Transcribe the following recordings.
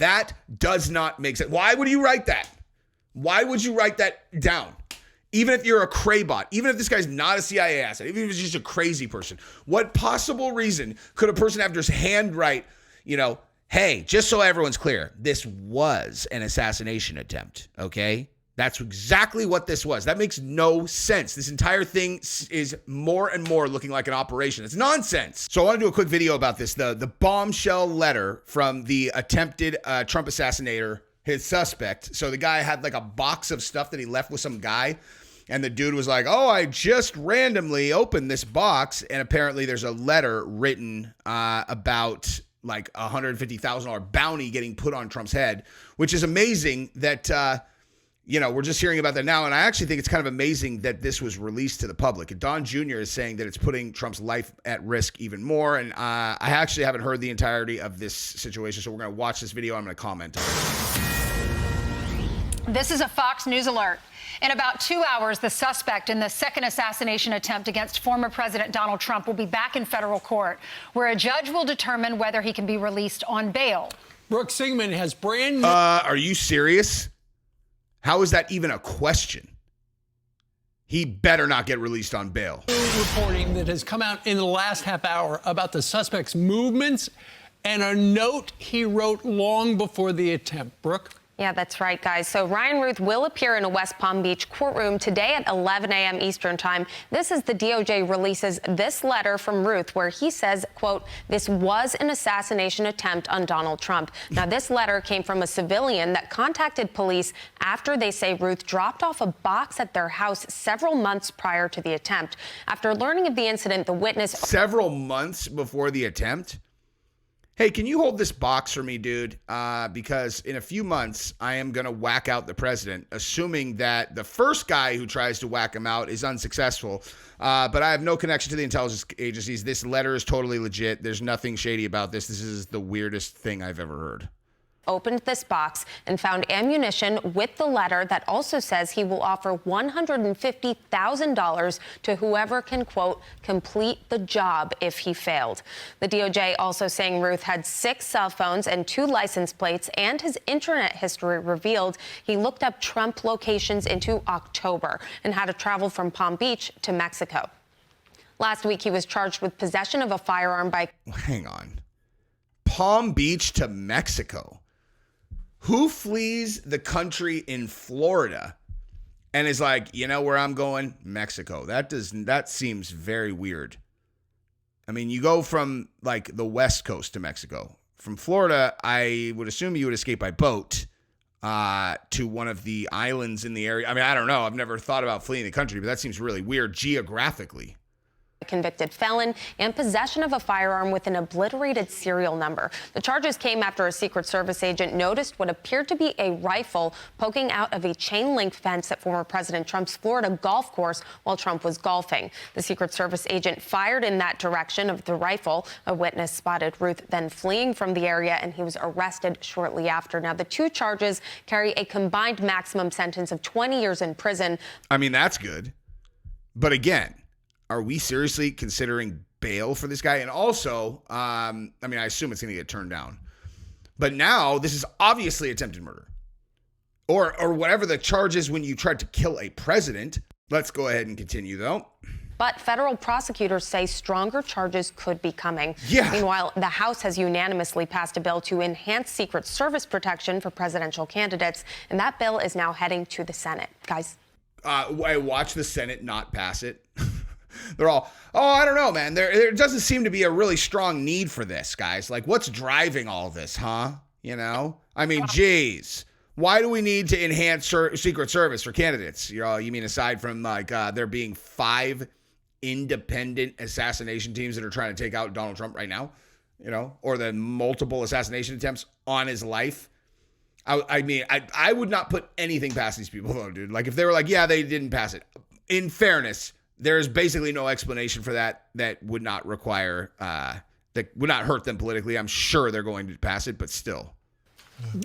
That does not make sense. Why would you write that? Why would you write that down? Even if you're a craybot, even if this guy's not a CIA asset, even if he's just a crazy person, what possible reason could a person have to just handwrite, hey, just so everyone's clear, this was an assassination attempt, okay? That's exactly what this was. That makes no sense. This entire thing is more and more looking like an operation. It's nonsense. So I want to do a quick video about this. The bombshell letter from the attempted Trump assassinator, his suspect. So the guy had like a box of stuff that he left with some guy. And the dude was like, oh, I just randomly opened this box. And apparently there's a letter written about like a $150,000 bounty getting put on Trump's head, which is amazing that, we're just hearing about that now. And I actually think it's kind of amazing that this was released to the public. And Don Jr. is saying that it's putting Trump's life at risk even more. And I actually haven't heard the entirety of this situation. So we're going to watch this video. I'm going to comment on it. This is a Fox News alert. In about 2 hours, the suspect in the second assassination attempt against former President Donald Trump will be back in federal court, where a judge will determine whether he can be released on bail. Brooke Singman has brand new... Are you serious? How is that even a question? He better not get released on bail. Reporting that has come out in the last half hour about the suspect's movements and a note he wrote long before the attempt. Brooke? Yeah, that's right, guys. So Ryan Ruth will appear in a West Palm Beach courtroom today at 11 a.m. Eastern time. This is the DOJ releases this letter from Ruth where he says, quote, this was an assassination attempt on Donald Trump. Now, this letter came from a civilian that contacted police after they say Ruth dropped off a box at their house several months prior to the attempt. After learning of the incident, the witness... Several months before the attempt? Hey, can you hold this box for me, dude? Because in a few months, I am going to whack out the president, assuming that the first guy who tries to whack him out is unsuccessful. But I have no connection to the intelligence agencies. This letter is totally legit. There's nothing shady about this. This is the weirdest thing I've ever heard. Opened this box and found ammunition with the letter that also says he will offer $150,000 to whoever can, quote, complete the job if he failed. The DOJ also saying Ruth had 6 cell phones and 2 license plates, and his internet history revealed he looked up Trump locations into October and had to travel from Palm Beach to Mexico. Last week, he was charged with possession of a firearm by... Hang on. Palm Beach to Mexico. Who flees the country in Florida and is like, you know where I'm going? Mexico. That seems very weird. I mean, you go from like the West Coast to Mexico. From Florida, I would assume you would escape by boat to one of the islands in the area. I mean, I don't know. I've never thought about fleeing the country, but that seems really weird geographically. Convicted felon and possession of a firearm with an obliterated serial number. The charges came after a Secret Service agent noticed what appeared to be a rifle poking out of a chain-link fence at former President Trump's Florida golf course while Trump was golfing. The Secret Service agent fired in that direction of the rifle. A witness spotted Ruth then fleeing from the area, and he was arrested shortly after. Now, the 2 charges carry a combined maximum sentence of 20 years in prison. I mean, that's good. But again, are we seriously considering bail for this guy? And also, I assume it's going to get turned down. But now this is obviously attempted murder. Or whatever the charge is when you tried to kill a president. Let's go ahead and continue, though. But federal prosecutors say stronger charges could be coming. Yeah. Meanwhile, the House has unanimously passed a bill to enhance Secret Service protection for presidential candidates. And that bill is now heading to the Senate. Guys. I watched the Senate not pass it. They're all, I don't know, man. There doesn't seem to be a really strong need for this, guys. Like, what's driving all this, huh? You know? I mean, geez. Why do we need to enhance Secret Service for candidates? You mean aside from, like, there being 5 independent assassination teams that are trying to take out Donald Trump right now? You know? Or the multiple assassination attempts on his life? I would not put anything past these people, though, dude. Like, if they were like, yeah, they didn't pass it. In fairness, there is basically no explanation for that would not require, that would not hurt them politically. I'm sure they're going to pass it, but still.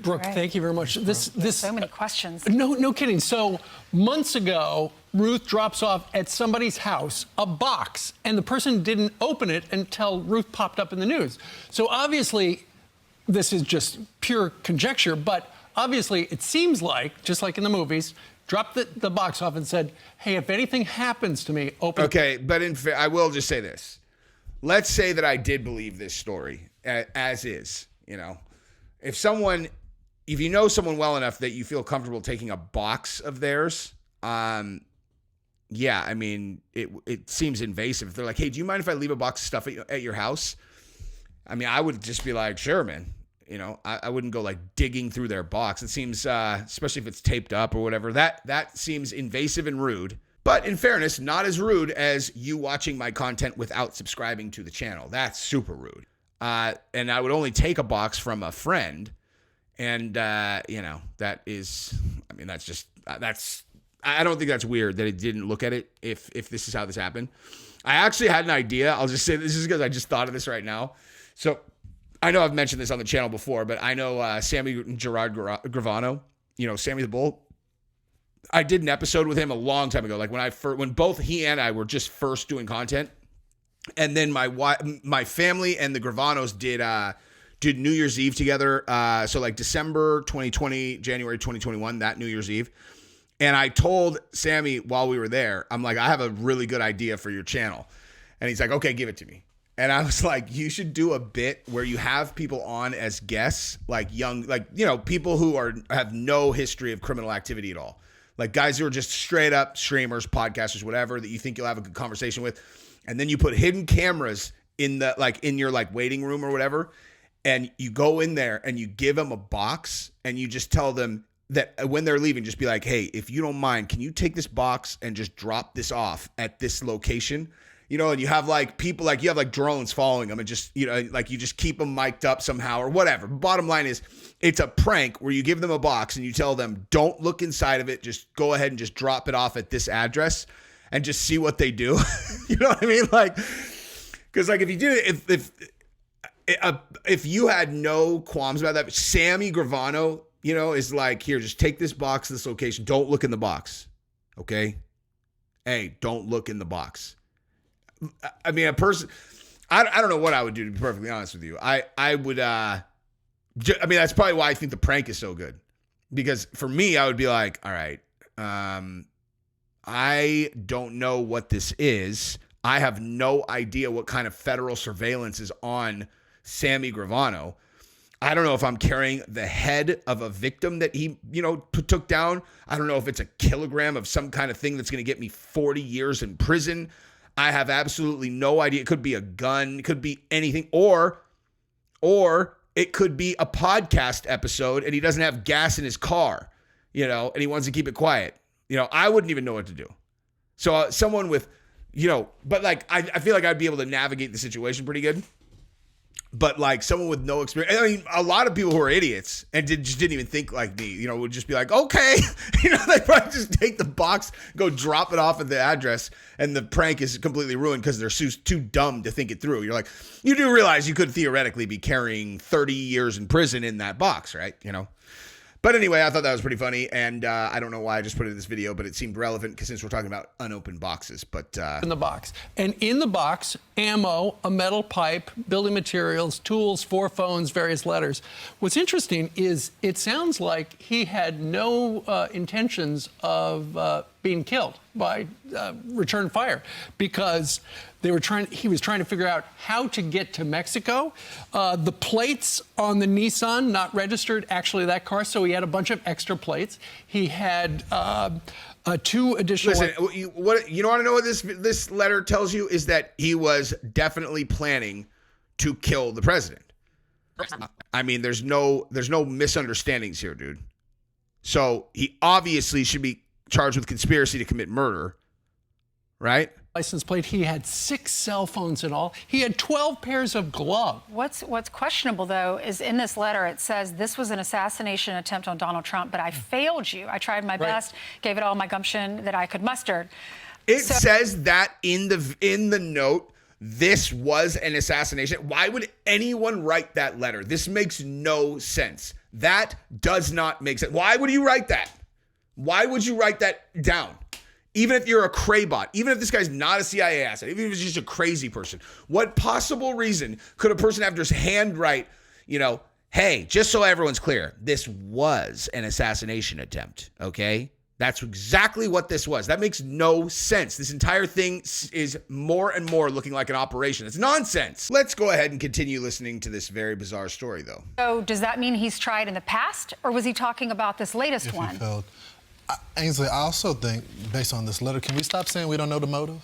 Brooke, thank you very much. This so many questions. No kidding. So months ago, Ruth drops off at somebody's house a box, and the person didn't open it until Ruth popped up in the news. So obviously, this is just pure conjecture, but obviously it seems like, just like in the movies, dropped the box off and said, hey, if anything happens to me, open. Okay, but I will just say this. Let's say that I did believe this story as is, you know. If you know someone well enough that you feel comfortable taking a box of theirs, yeah, I mean, it seems invasive. If they're like, hey, do you mind if I leave a box of stuff at your house? I mean, I would just be like, sure, man. You know, I wouldn't go like digging through their box. It seems, especially if it's taped up or whatever, that seems invasive and rude. But in fairness, not as rude as you watching my content without subscribing to the channel. That's super rude. And I would only take a box from a friend. And, you know, that is, I mean, that's just, I don't think that's weird that it didn't look at it if this is how this happened. I actually had an idea. I'll just say this is because I just thought of this right now. So I know I've mentioned this on the channel before, but I know Sammy Gerard Gravano, you know, Sammy the Bull. I did an episode with him a long time ago, like when both he and I were just first doing content. And then my family and the Gravanos did New Year's Eve together. So like December 2020, January 2021, that New Year's Eve. And I told Sammy while we were there, I'm like, I have a really good idea for your channel. And he's like, okay, give it to me. And I was like, you should do a bit where you have people on as guests, like young, like, you know, people who have no history of criminal activity at all. Like guys who are just straight up streamers, podcasters, whatever, that you think you'll have a good conversation with. And then you put hidden cameras in your waiting room or whatever. And you go in there and you give them a box and you just tell them that when they're leaving, just be like, hey, if you don't mind, can you take this box and just drop this off at this location? You know, and you have like people, like you have like drones following them and just, you know, like you just keep them mic'd up somehow or whatever. Bottom line is it's a prank where you give them a box and you tell them, don't look inside of it. Just go ahead and just drop it off at this address and just see what they do. You know what I mean? Like, cause like if you did it, if you had no qualms about that, Sammy Gravano, you know, is like, here, just take this box to this location. Don't look in the box. Okay. Hey, don't look in the box. I mean, a person, I don't know what I would do, to be perfectly honest with you. I would, I mean, that's probably why I think the prank is so good, because for me, I would be like, all right, I don't know what this is. I have no idea what kind of federal surveillance is on Sammy Gravano. I don't know if I'm carrying the head of a victim that he, you know, took down. I don't know if it's a kilogram of some kind of thing that's going to get me 40 years in prison. I have absolutely no idea. It could be a gun. It could be anything. Or it could be a podcast episode and he doesn't have gas in his car, you know, and he wants to keep it quiet. You know, I wouldn't even know what to do. So someone with, you know, but like, I feel like I'd be able to navigate the situation pretty good. But like someone with no experience, I mean, a lot of people who are idiots and just didn't even think like me, you know, would just be like, okay, you know, they probably just take the box, go drop it off at the address, and the prank is completely ruined because they're too dumb to think it through. You're like, you do realize you could theoretically be carrying 30 years in prison in that box, right? You know. But anyway, I thought that was pretty funny, and I don't know why I just put it in this video, but it seemed relevant because since we're talking about unopened boxes. But in the box, and in the box, ammo, a metal pipe, building materials, tools, 4 phones, various letters. What's interesting is it sounds like he had no intentions of being killed by return fire, because he was trying to figure out how to get to Mexico. The plates on the Nissan not registered, actually, that car, so he had a bunch of extra plates. He had 2 additional. Listen, you want to know what this letter tells you is that he was definitely planning to kill the president. I mean, there's no misunderstandings here, dude. So he obviously should be charged with conspiracy to commit murder, right? License plate. He had 6 cell phones in all. He had 12 pairs of gloves. What's questionable, though, is in this letter it says this was an assassination attempt on Donald Trump, but I failed you. I tried my best, gave it all my gumption that I could muster. It says that in the note, this was an assassination. Why would anyone write that letter? This makes no sense. That does not make sense. Why would you write that? Why would you write that down? Even if you're a craybot, even if this guy's not a CIA asset, even if he's just a crazy person, what possible reason could a person have to just handwrite, you know, hey, just so everyone's clear, this was an assassination attempt, okay? That's exactly what this was. That makes no sense. This entire thing is more and more looking like an operation. It's nonsense. Let's go ahead and continue listening to this very bizarre story, though. So does that mean he's tried in the past, or was he talking about this latest one? Ainsley, I also think, based on this letter, can we stop saying we don't know the motive?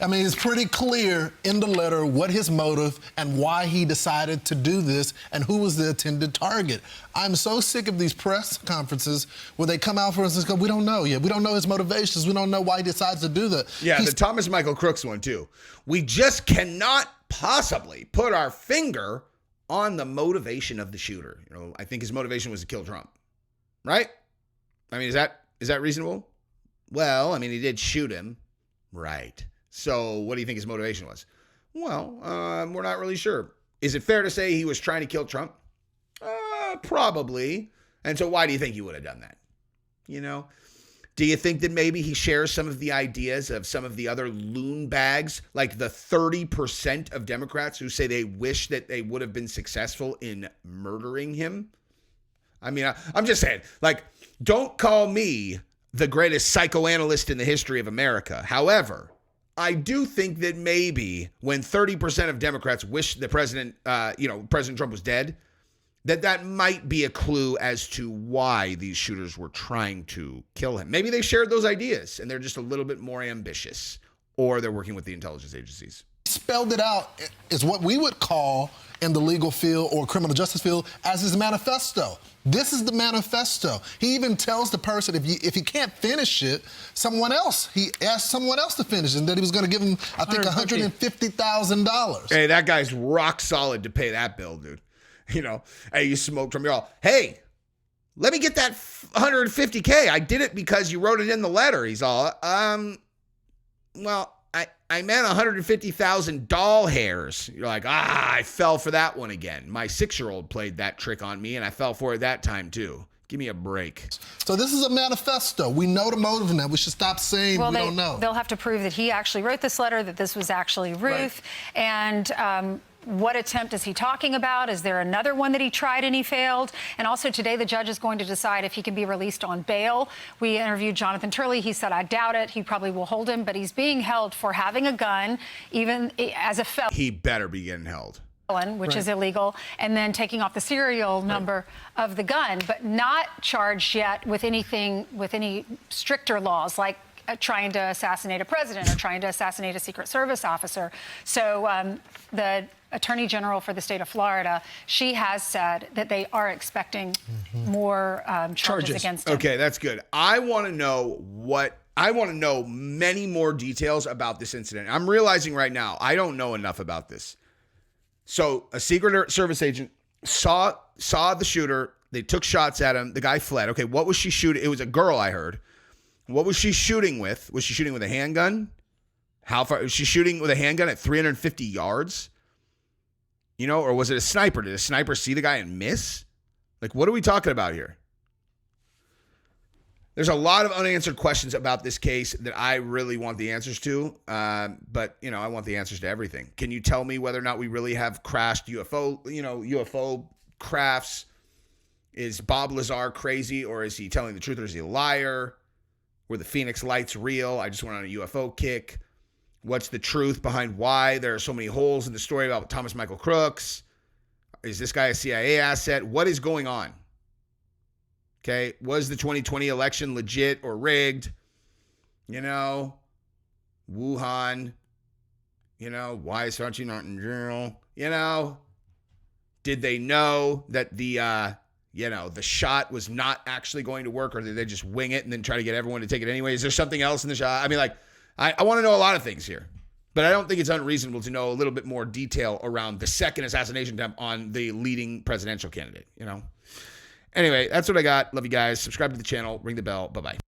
I mean, it's pretty clear in the letter what his motive and why he decided to do this and who was the intended target. I'm so sick of these press conferences where they come out for us and go, we don't know yet. We don't know his motivations. We don't know why he decides to do that. Yeah, the Thomas Michael Crooks one, too. We just cannot possibly put our finger on the motivation of the shooter. You know, I think his motivation was to kill Trump, right? I mean, is that reasonable? Well, I mean, he did shoot him. Right. So what do you think his motivation was? Well, we're not really sure. Is it fair to say he was trying to kill Trump? Probably. And so why do you think he would have done that? You know, do you think that maybe he shares some of the ideas of some of the other loon bags, like the 30% of Democrats who say they wish that they would have been successful in murdering him? I mean, I'm just saying, like, don't call me the greatest psychoanalyst in the history of America. However, I do think that maybe when 30% of Democrats wish the President Trump was dead, that might be a clue as to why these shooters were trying to kill him. Maybe they shared those ideas and they're just a little bit more ambitious, or they're working with the intelligence agencies. Spelled it out is what we would call in the legal field or criminal justice field as his manifesto. This is the manifesto. He even tells the person if he can't finish it, he asked someone else to finish it, and that he was going to give him, I think, $150,000. Hey, that guy's rock solid to pay that bill, dude. You know, hey, you smoked from your all. Hey, let me get that $150K. I did it because you wrote it in the letter. He's all, well, I meant 150,000 doll hairs. You're like, I fell for that one again. My 6-year-old played that trick on me, and I fell for it that time, too. Give me a break. So this is a manifesto. We know the motive now. We should stop saying we don't know. They'll have to prove that he actually wrote this letter, that this was actually Ruth. Right. And what attempt is he talking about? Is there another one that he tried and he failed? And also today, the judge is going to decide if he can be released on bail. We interviewed Jonathan Turley. He said, I doubt it. He probably will hold him, but he's being held for having a gun, even as a felon. He better be getting held. Which is illegal, and then taking off the serial number of the gun, but not charged yet with any stricter laws like trying to assassinate a president or trying to assassinate a Secret Service officer. So the Attorney General for the state of Florida, she has said that they are expecting more charges against him. Okay, that's good. I want to know many more details about this incident. I'm realizing right now I don't know enough about this. So a Secret Service agent saw the shooter. They took shots at him. The guy fled. Okay, what was she shooting? It was a girl, I heard. What was she shooting with? Was she shooting with a handgun? How far? Was she shooting with a handgun at 350 yards? You know, or was it a sniper? Did a sniper see the guy and miss? Like, what are we talking about here? There's a lot of unanswered questions about this case that I really want the answers to. But, you know, I want the answers to everything. Can you tell me whether or not we really have crashed UFO crafts? Is Bob Lazar crazy, or is he telling the truth, or is he a liar? Were the Phoenix lights real? I just went on a UFO kick. What's the truth behind why there are so many holes in the story about Thomas Michael Crooks? Is this guy a CIA asset? What is going on? Okay, was the 2020 election legit or rigged? You know, Wuhan. You know, why is Fauci not in jail? You know, did they know that the shot was not actually going to work, or did they just wing it and then try to get everyone to take it anyway? Is there something else in the shot? I mean, like, I want to know a lot of things here, but I don't think it's unreasonable to know a little bit more detail around the second assassination attempt on the leading presidential candidate, you know? Anyway, that's what I got. Love you guys. Subscribe to the channel. Ring the bell. Bye-bye.